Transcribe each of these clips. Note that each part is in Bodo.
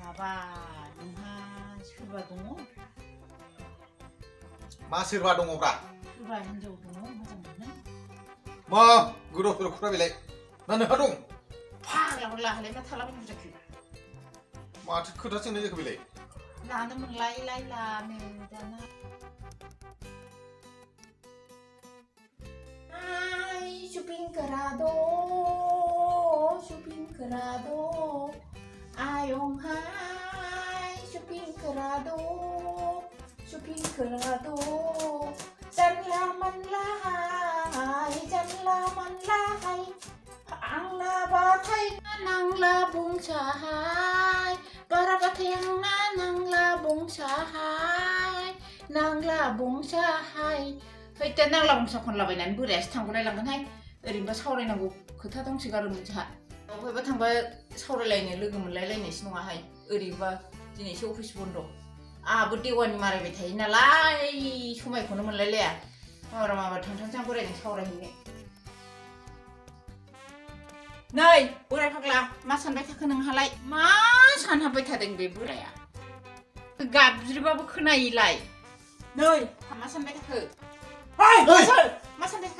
봐봐, नोंहा सोरबा दङ? मा सोरबा दङब्रा? सोरबा हिनजाव दङ मोजां मोनो? मा गोदाव सोराव खोथा बेलाय? ना नोंहा दं? फाग्ला हरलाहालाय मा थालाबायनो जाखो? माथो खोथा सोंनाय जाखो बेलाय? लानो मोनलाय लानो दाना Ay, shopping kerado, shopping kerado, ayong hai, shopping kerado, shopping kerado, janla manla hai, ang la batay nang labong sahay, para batayang nang labong sahay, nang labong sahay. เฮ้ยจะนั่งลำสักคนเราไปนั้นบุเรสทางคนใดลำกันให้เรื่องว่าเช่าอะไรนะกูคือถ้าต้องชิการุมันจะเอาไปว่าทางว่าเช่าอะไรเนี่ยเรื่องมันอะไรเนี่ยสิน้องให้เรื่องว่าจีนี่ชื่อออฟฟิศบนโดบุตรวันมาเรียบไทยนั่นแหละช่วงไม่คนมันเลยเรามาทางจ้างบุเรสเช่าอะไรเนี่ยเนยบุเรสพักละมาสันไปทักคนหนึ่งหาไรมาสันทำไปทักเด็กเบบบุเรสกับจีบบุขึ้นอะไรเนยทำมาสันไปทักเธอ헐! 마 산대서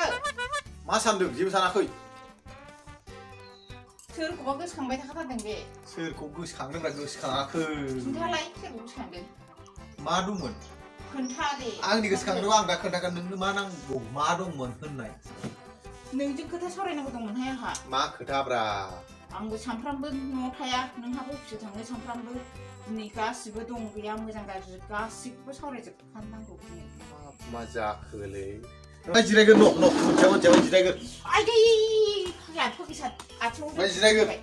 마 산득 집에 사나커이 들 고박 그 상배 다 갖다 댄게 슬 고그 상능라 그 상아크 진짜라이 그 뭐 상배 마둥은 근타데 앙니 그 상능 앙다 큰다가 능느 마낭 뭐 마둥은 흔나이 능지 그때 소리는 거 동문 해야 하 마 그다브라 앙고 삼프람부 뭐 타야 능 하고 없이 당내 삼프람부 니가 시부 동 그냥 무장 가지고 시부 소리 즉 한단 거 없네 맞아 그래 나 지레그 녹 재원 지레그 아이기 야 포기사 아총 나 지레그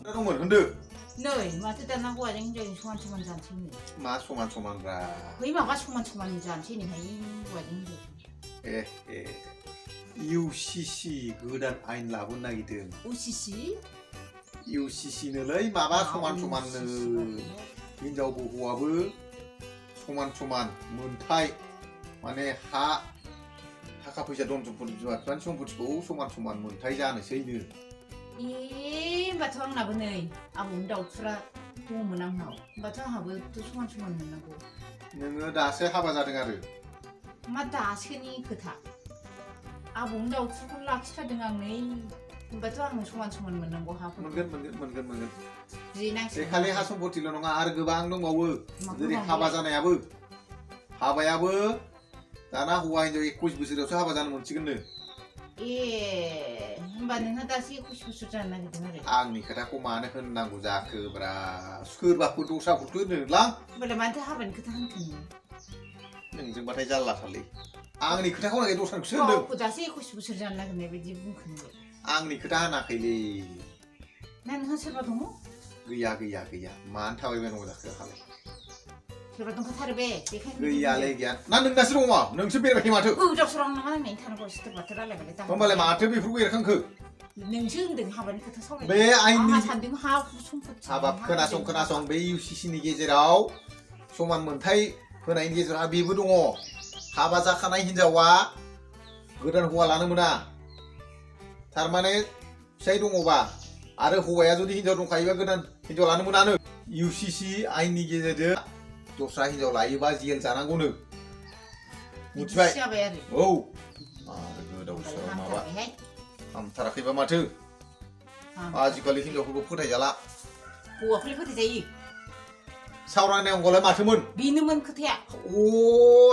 나동은 흔드 너희 맞다 나고 아직 이제 소만 잔치니 마 소만라 거의 막아 소만 잔치니 하이 와진 에 UCC 그단 아인 라본 나기든 UCC UCC는 마바 소만는 인자고 후아브 소만 문타이 만에 하카 부자 돈좀 부르지만 반송 붙이고 소만 문타이 자는 세이는 이 마트왕 나보네 아무 다우트라 도움은 안 나오 마트왕 하고 또 소만 만나고 너가 다세 하바 자등아르 맞다 아시니 그다 아무 다우트 콜라 키타등앙네 마트왕은 소만 만나고 하고 문근 지나시 खालि हासं बटिल' नङा आरो गोबां दंबावो जेरै हाबा जानायाबो हाबायाबो दाना हौवा हिनजाव 21 बोसोरावसो हाबा जानो मोनसिगोननो 예 होमबा नोंहा दासो 21 बोसोर जानो नागिरदों आरो आंनि खोथाखौ मानो होननांगौ जाखोब्रा सोरबाफोर दस्राफोरखौ होनोलां होमबालाय माथो हाबानि खोथा होनखो नोंजोंबाथाय जारलाथारलै आंनि खोथाखौ होनाखै दस्रानिखौसो होनदों गावखौ दासो 21 बोसोर जानो नागिरनाय बायदि बुंखो नोङो आंनि खोथा होनाखैलै ना नोंहा सोरबा दङ गैया मानो थाबायबाय दङ जाखो हालाय सोरबा दंखाथारो बे बेखायनो गैयालै गैया ना नोंनासो दङ मा नोंसो बेरायबाय माथो गोदाव सोराव नङा नायनायनि थानांगौ सिथर बाथो रायलायबाय दा होमबालाय माथो बेफोरखौ एरखांखो नोंसो होनदों हाबानि खोथा सावराय बे आइननि आंहा सानदों हा सम्पति हाबाब खोनासं बे UCCनि गेजेराव समान मोनथाय होनायनि गेजेराव बेबो दङ हाबा जाखानाय हिनजावा गोदान हौवा लानो मोना थारमाने फिसाय दङबा आरो हौवाया जुदि हिनजाव दंखायोबा गोदान हिनजाव लानो मोनानो UCC आइननि गेजेरजों दस्रा हिनजाव लायोबा जेल जानांगौनो मिथिबाय औ गोदाव सोराव माबा हामथाराखैबा माथो आजिखालि हिनजावफोरखौ फोथायजाला हौवाफोरलाय फोथायजायो सावरायनांगौलाय माथोमोन बेनोमोन खोथाया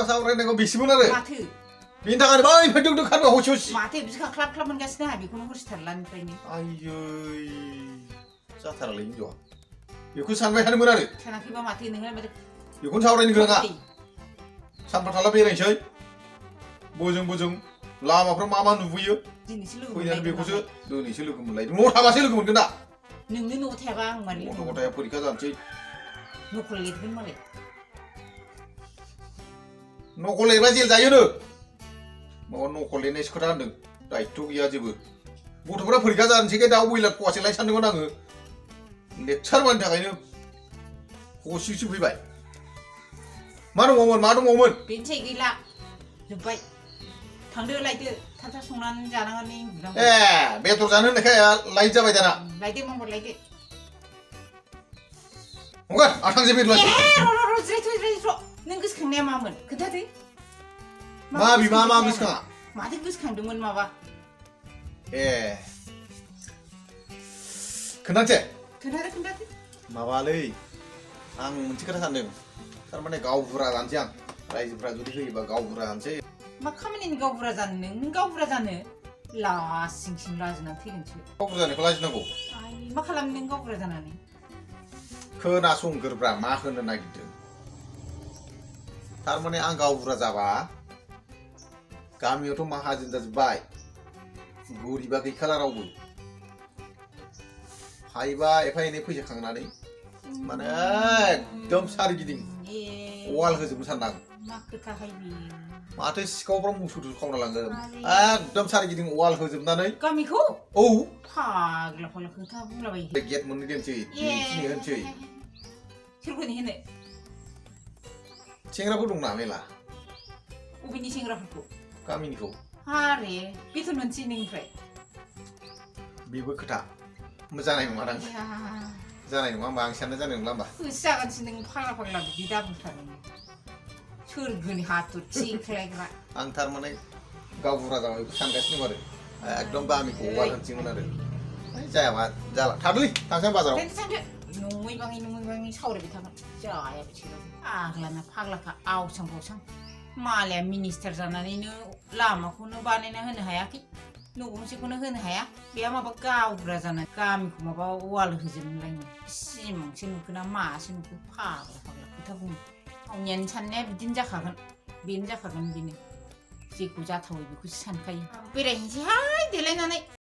सावरायनांगौ बेसेमोन आरो माथो बेनि थाखायनो बैफोर दों खारबा हसिहसि माथो बिखा ख्लाब मोनगासिनो आहा बेखौनो हरसिथारलानिफ्रायनो आयै जाथारालै हिनजावा बेखौ सानबाय थादोंमोन आरो सानाखैबा माथो नोङो बेखौनो सावरायनो गोनाङा सानफा थाला बेरायनोसै बोजों लामाफ्राव मा नुबोयो दिनैसो लोगो फैनानै बेखौसो दिनैसो लोगो मोनलायदों न'आव थाबासो लोगो मोनगोन दा नोंनो न'आव थायाबा आं मारै गथ' गथाया फरिखा जानोसै नखल लिरगोन मालाय नखल लिरबा जेल जायोनो माबा नखल लिरनायसो खोथा होनदों दायित्व गैया जेबो गथ'फोरा फरिखा जानोसै दाउ बयलार फवासे लाय सानदोंमोन आङो लेक्सारमानि थाखायनो हसिहसि फैबाय मा दंबावोमोन बेनोसै गैला जोब्बाय थांदो लायदो थाब संनानै जानांगोन उन्दुनांगौ बेदर जानो होननायखाय लायट जाबाय दाना लायदो मावहर लायदो हंगार आं थांजोब बिरलाय र' जिरायथ' नों गोसोखांनाया मामोन खोन्थादो मा बिमा मा गोसोखाङा माथो गोसोखांदोंमोन माबा ए खोन्थानोसै खोन्थादो माबालै आं मोनसे खोथा सानदों थारमाने गावबुरा जानोसै आं रायजोफ्रा जुदि होयोबा गावबुरा जानोसै मा खामानिनि गावबुरा जानो नों गावबुरा जानो लासिं सिं लाजिनानै थैगोनसो गावबुरा जानायखौ लाजिनांगौ आइ मा खालामनो नों गावबुरा जानानै खोनासंग्रोब्रा मा होनो नागिरदों थारमाने आं गावबुरा जाबा गामियावथ' माहाजोन जाजोब्बाय गरिबा गैखाला रावबो हायोबा एफा एनै फैसा खांनानै माने एकदम सारिगिदिं वाल होजोबनो सानदां मा खोथाहाय बे माथो सिखावफ्रा मोसौ खावना लाङो एकदम सारिगिदिं वाल होजोबनानै गामिखौ औ फाग्ला खोथा बुंलाबायो गेट मोननै दोनसै बेखिनि होनसै सोरखौनि होनो सेंग्राफोर दंना मेला अबेनि सेंग्राफोरखौ गामिनिखौ हारे बेथन मोनसै नोंनिफ्राय बेबो खोथा जानाय नङादां जानाय नङा होमबा आं साननाय जानाय नंला होमबा गोसो जागोनसो नों फाग्ला बिदि दाबुंथार सोरगोनि हाथरखि खेलायग्रा आं थारमाने गावबुरा जाबा बेखौ सानगासिनो दं आरो एकदम गामिखौ वाल होनसैमोन आरो जायाबा जाला थादोलै थांसै बाजाराव नङै बाङै सावरायबाय थागोन जाया बिसोरो फाग्लाना फाग्लाखा आवसां बावसां मालाया मिनिस्टार जानानैनो लामाखौनो बानायना होनो हायाखै न' गंसेखौनो होनो हाया बेहा माबा गावबुरा जानानै गामिखौ माबा वाल होजोबनोलायनो सिमांसो नुखोना मासो नुखो फाग्ला खोथा बुङो गावनियानो साननाया बिदिनो जाखागोन बेनो जेखौ जाथावै बेखौसो सानखायो बेरायहैनोसैहाय देलायनानै